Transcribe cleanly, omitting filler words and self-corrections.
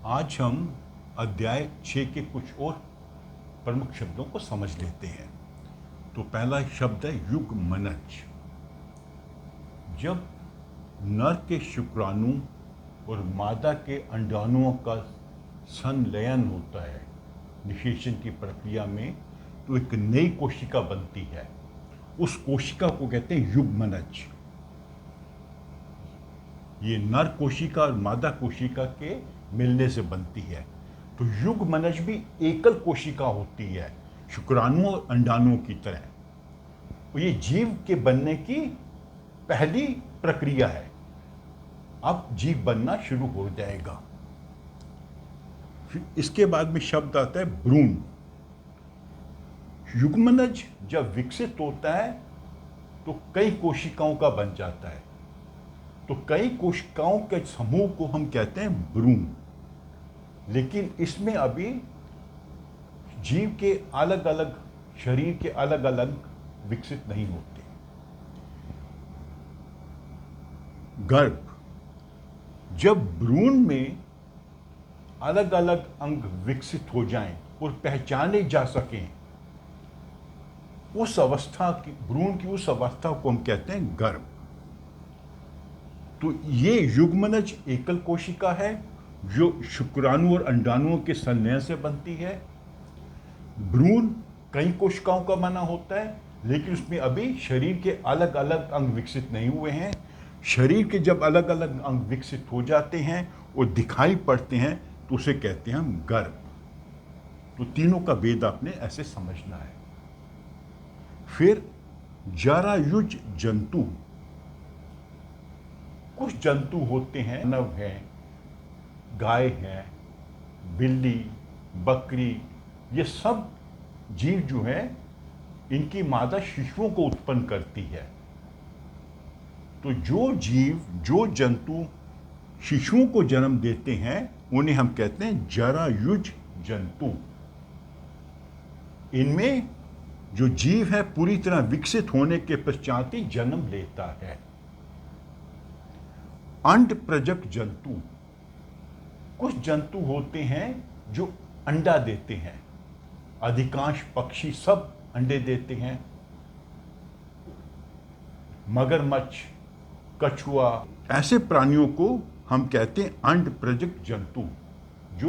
आज हम अध्याय 6 के कुछ और प्रमुख शब्दों को समझ लेते हैं। तो पहला शब्द है युगमनज। जब नर के शुक्राणु और मादा के अंडाणुओं का संलयन होता है निषेचन की प्रक्रिया में, तो एक नई कोशिका बनती है। उस कोशिका को कहते हैं युगमनज। ये नर कोशिका और मादा कोशिका के मिलने से बनती है। तो युगमनज भी एकल कोशिका होती है, शुक्राणुओं और अंडाणुओं की तरह। तो ये जीव के बनने की पहली प्रक्रिया है। अब जीव बनना शुरू हो जाएगा। फिर इसके बाद में शब्द आता है भ्रूण। युगमनज जब विकसित होता है तो कई कोशिकाओं का बन जाता है। तो कई कोशिकाओं के समूह को हम कहते हैं भ्रूण। लेकिन इसमें अभी जीव के अलग अलग शरीर के अलग अलग विकसित नहीं होते। गर्भ। जब भ्रूण में अलग अलग अंग विकसित हो जाएं और पहचाने जा सकें, उस अवस्था की, भ्रूण की उस अवस्था को हम कहते हैं गर्भ। तो ये युगमनज एकल कोशिका है जो शुक्राणु और अंडाणुओं के संलयन से बनती है। भ्रूण कई कोशिकाओं का बना होता है, लेकिन उसमें अभी शरीर के अलग अलग अंग विकसित नहीं हुए हैं। शरीर के जब अलग अलग अंग विकसित हो जाते हैं और दिखाई पड़ते हैं तो उसे कहते हैं हम गर्भ। तो तीनों का भेद आपने ऐसे समझना है। फिर जरायुज जंतु। कुछ जंतु होते हैं, मानव है, गाय है, बिल्ली, बकरी, ये सब जीव जो है इनकी मादा शिशुओं को उत्पन्न करती है। तो जो जीव, जो जंतु शिशुओं को जन्म देते हैं उन्हें हम कहते हैं जरायुज जंतु। इनमें जो जीव है पूरी तरह विकसित होने के पश्चात ही जन्म लेता है। अंड प्रजक जंतु। कुछ जंतु होते हैं जो अंडा देते हैं। अधिकांश पक्षी सब अंडे देते हैं। मगरमच्छ, कछुआ, ऐसे प्राणियों को हम कहते हैं अंड प्रजक जंतु।